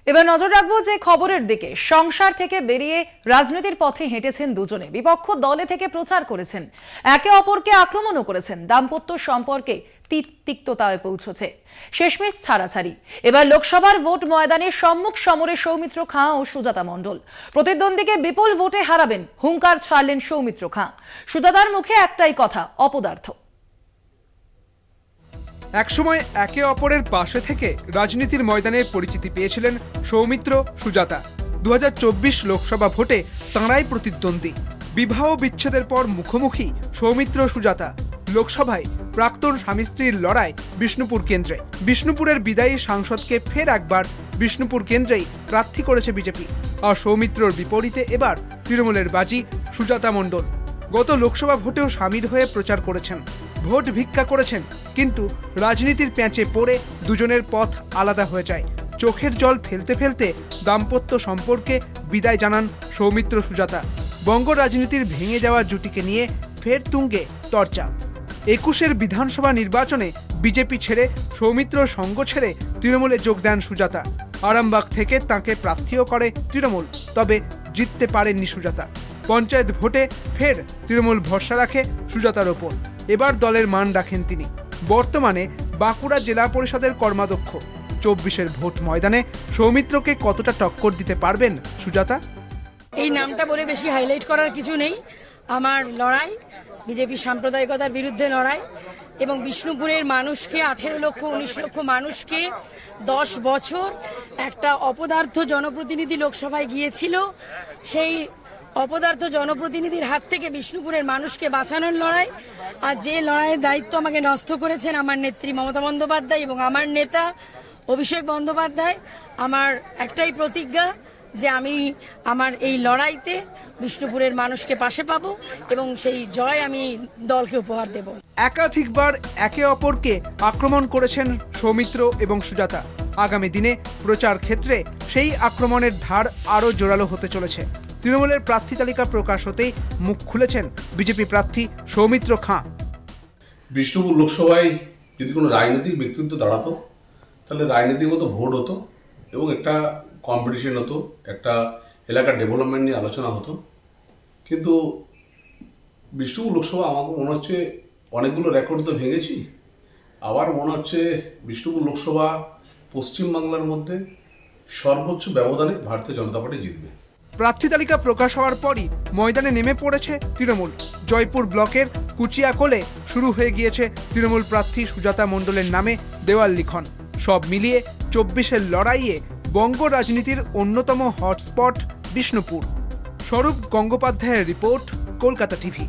এবার নজর রাখবো যে খবরের দিকে। সংসার থেকে বেরিয়ে রাজনীতির পথে হেঁটেছেন দুজনে, বিপক্ষ দলে থেকে প্রচার করেছেন, একে অপরকে আক্রমণও করেছেন। দাম্পত্য সম্পর্কে তিক্ততায় পৌঁছেছে, শেষমেশ ছাড়াছাড়ি। এবার লোকসভার ভোট ময়দানে সম্মুখ সমরে সৌমিত্র খাঁ ও সুজাতা মণ্ডল। প্রতিদ্বন্দ্বীকে বিপুল ভোটে হারাবেন হুঙ্কার ছাড়লেন সৌমিত্র খাঁ। সুজাতার মুখে একটাই কথা, অপদার্থ। একসময় একে অপরের পাশে থেকে রাজনীতির ময়দানে পরিচিতি পেয়েছিলেন সৌমিত্র সুজাতা। 2024 লোকসভা ভোটে তাঁরাই প্রতিদ্বন্দ্বী। বিবাহ বিচ্ছেদের পর মুখোমুখি সৌমিত্র সুজাতা। লোকসভায় প্রাক্তন স্বামী স্ত্রীর লড়াই বিষ্ণুপুর কেন্দ্রে। বিষ্ণুপুরের বিদায়ী সাংসদকে ফের একবার বিষ্ণুপুর কেন্দ্রেই প্রার্থী করেছে বিজেপি। আর সৌমিত্রর বিপরীতে এবার তৃণমূলের বাজি সুজাতা মণ্ডল। গত লোকসভা ভোটেও সামিল হয়ে প্রচার করেছেন, ভোট ভিক্ষা করেছেন, কিন্তু রাজনীতির প্যাঁচে পড়ে দুজনের পথ আলাদা হয়ে যায়। চোখের জল ফেলতে ফেলতে দাম্পত্য সম্পর্কে বিদায় জানান সৌমিত্র সুজাতা। বঙ্গ রাজনীতির ভেঙে যাওয়া জুটিকে নিয়ে ফের তুঙ্গে চর্চা। 21-এর বিধানসভা নির্বাচনে বিজেপি ছেড়ে সৌমিত্র সঙ্গ ছেড়ে তৃণমূলে যোগ দেন সুজাতা। আরামবাগ থেকে তাঁকে প্রার্থীও করে তৃণমূল, তবে জিততে পারেননি সুজাতা। পঞ্চায়েত ভোটে ফের তৃণমূল ভরসা রাখে সুজাতার ওপর। এবার দলের মান রাখেন তিনি। বর্তমানে বাঁকুড়া জেলা পরিষদের কর্মাধ্যক্ষ। 24-এর ভোট ময়দানে সৌমিত্রকে কতটা টক্কর দিতে পারবেন সুজাতা? এই নামটা বলে বেশি হাইলাইট করার কিছু নেই। আমার লড়াই বিজেপি সাম্প্রদায়িকতার বিরুদ্ধে লড়াই, এবং বিষ্ণুপুরের মানুষকে 18 লক্ষ 19 লক্ষ মানুষকে 10 বছর একটা অপদার্থ জনপ্রতিনিধি লোকসভায় গিয়েছিল, সেই অপদার্থ জনপ্রতিনিধির হাত থেকে বিষ্ণুপুরের মানুষকে বাঁচানোর লড়াই। আর যে লড়াইয়ের দায়িত্ব আমাকে ন্যস্ত করেছেন আমার নেত্রী মমতা বন্দ্যোপাধ্যায় এবং আমার নেতা অভিষেক বন্দ্যোপাধ্যায়, আমার একটাই প্রতিজ্ঞা যে আমি আমার এই লড়াইতে বিষ্ণুপুরের মানুষকে পাশে পাবো এবং সেই জয় আমি দলকে উপহার দেব। একাধিকবার একে অপরকে আক্রমণ করেছেন সৌমিত্র এবং সুজাতা। আগামী দিনে প্রচার ক্ষেত্রে সেই আক্রমণের ধার আরও জোরালো হতে চলেছে। তৃণমূলের প্রার্থী তালিকা প্রকাশ হতেই মুখ খুলেছেন বিজেপি প্রার্থী সৌমিত্র খাঁ। বিষ্ণুপুর লোকসভায় যদি কোনো রাজনৈতিক ব্যক্তিত্ব দাঁড়াতো, তাহলে রাজনীতিগত ভোট হতো এবং একটা কম্পিটিশন হতো, একটা এলাকার ডেভেলপমেন্ট নিয়ে আলোচনা হতো। কিন্তু বিষ্ণুপুর লোকসভা আমাকে মনে হচ্ছে অনেকগুলো রেকর্ড তো ভেঙেছি। আবার মনে হচ্ছে বিষ্ণুপুর লোকসভা পশ্চিমবাংলার মধ্যে সর্বোচ্চ ব্যবধানে ভারতীয় জনতা পার্টি জিতবে। প্রার্থী তালিকা প্রকাশ হওয়ার পরই ময়দানে নেমে পড়েছে তৃণমূল। জয়পুর ব্লকের কুচিয়াকোলে শুরু হয়ে গিয়েছে তৃণমূল প্রার্থী সুজাতা মণ্ডলের নামে দেওয়াল লিখন। সব মিলিয়ে 24-এর লড়াইয়ে বঙ্গ রাজনীতির অন্যতম হটস্পট বিষ্ণুপুর। স্বরূপ গঙ্গোপাধ্যায়ের রিপোর্ট, কলকাতা টিভি।